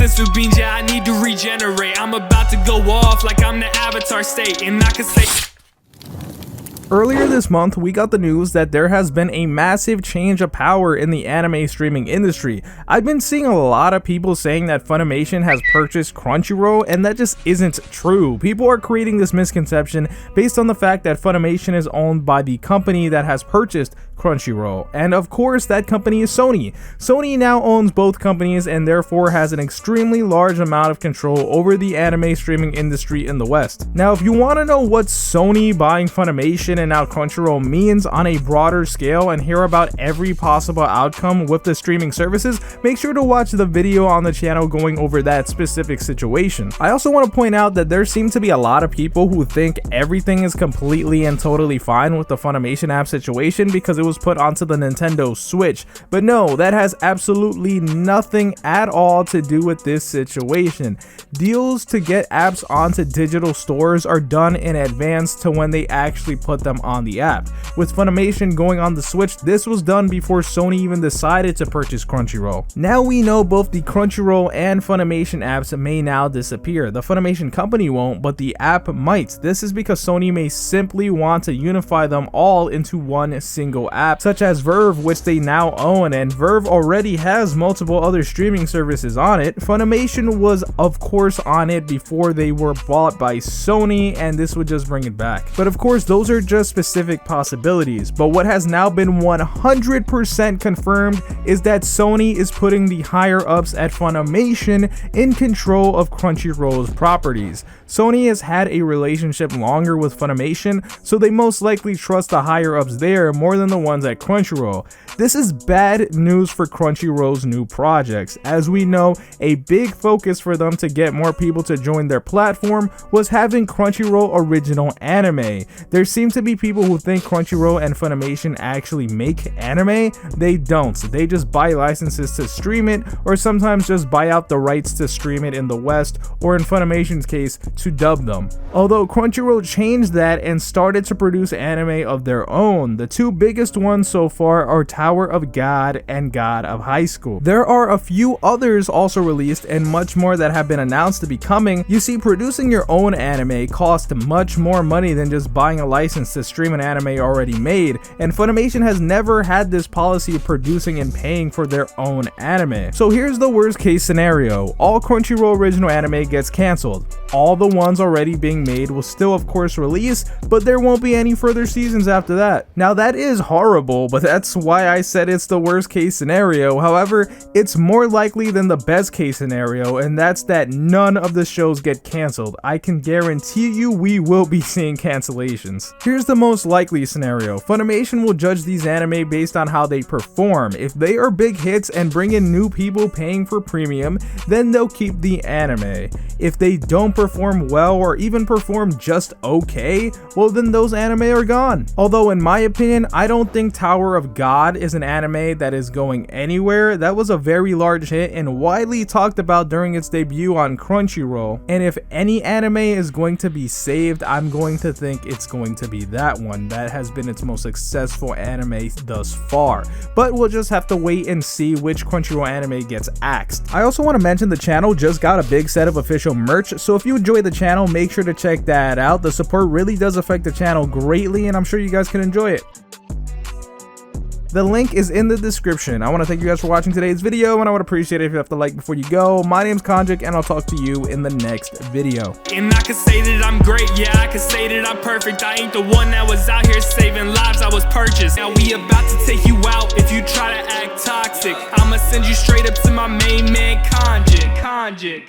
Mr. Beans, yeah, I need to regenerate. I'm about to go off like I'm the Avatar state, and I can say. Earlier this month, we got the news that there has been a massive change of power in the anime streaming industry. I've been seeing a lot of people saying that Funimation has purchased Crunchyroll, and that just isn't true. People are creating this misconception based on the fact that Funimation is owned by the company that has purchased Crunchyroll, and of course that company is Sony. Sony now owns both companies and therefore has an extremely large amount of control over the anime streaming industry in the West. Now, if you want to know what Sony buying Funimation and now Crunchyroll means on a broader scale and hear about every possible outcome with the streaming services, make sure to watch the video on the channel going over that specific situation. I also want to point out that there seem to be a lot of people who think everything is completely and totally fine with the Funimation app situation because it was put onto the Nintendo Switch, but no, that has absolutely nothing at all to do with this situation. Deals to get apps onto digital stores are done in advance to when they actually put them on the app. With Funimation going on the Switch, this was done before Sony even decided to purchase Crunchyroll. Now we know both the Crunchyroll and Funimation apps may now disappear. The Funimation company won't, but the app might. This is because Sony may simply want to unify them all into one single app, such as Verve, which they now own, and Verve already has multiple other streaming services on it. Funimation was of course on it before they were bought by Sony, and this would just bring it back. But of course those are just specific possibilities, but what has now been 100% confirmed is that Sony is putting the higher ups at Funimation in control of Crunchyroll's properties. Sony has had a relationship longer with Funimation, so they most likely trust the higher ups there more than the ones at Crunchyroll. This is bad news for Crunchyroll's new projects. As we know, a big focus for them to get more people to join their platform was having Crunchyroll original anime. There seem to be people who think Crunchyroll and Funimation actually make anime. They don't. They just buy licenses to stream it, or sometimes just buy out the rights to stream it in the West, or in Funimation's case, to dub them. Although Crunchyroll changed that and started to produce anime of their own. The two biggest ones so far are Tower of God and God of High School. There are a few others also released and much more that have been announced to be coming. You see, producing your own anime costs much more money than just buying a license to stream an anime already made, and Funimation has never had this policy of producing and paying for their own anime. So here's the worst case scenario. All Crunchyroll original anime gets cancelled. All the ones already being made will still of course release, but there won't be any further seasons after that. Now that is horrible, but that's why I said it's the worst case scenario. However, it's more likely than the best case scenario, and that's that none of the shows get cancelled. I can guarantee you we will be seeing cancellations. Here's the most likely scenario. Funimation will judge these anime based on how they perform. If they are big hits and bring in new people paying for premium, then they'll keep the anime. If they don't perform well or even perform just okay, well then those anime are gone. Although in my opinion, I don't think Tower of God is an anime that is going anywhere. That was a very large hit and widely talked about during its debut on Crunchyroll. And if any anime is going to be saved, I'm going to think it's going to be that one. That has been its most successful anime thus far. But we'll just have to wait and see which Crunchyroll anime gets axed. I also want to mention the channel just got a big set of official merch, so if you enjoy the channel, make sure to check that out. The support really does affect the channel greatly, and I'm sure you guys can enjoy it. The link is in the description. I want to thank you guys for watching today's video, and I would appreciate it if you have to like before you go. My name's Konjic, and I'll talk to you in the next video. And I can say that I'm great, yeah, I can say that I'm perfect. I ain't the one that was out here saving lives, I was purchased. Now we about to take you out if you try to act toxic. I'ma send you straight up to my main man, Konjic.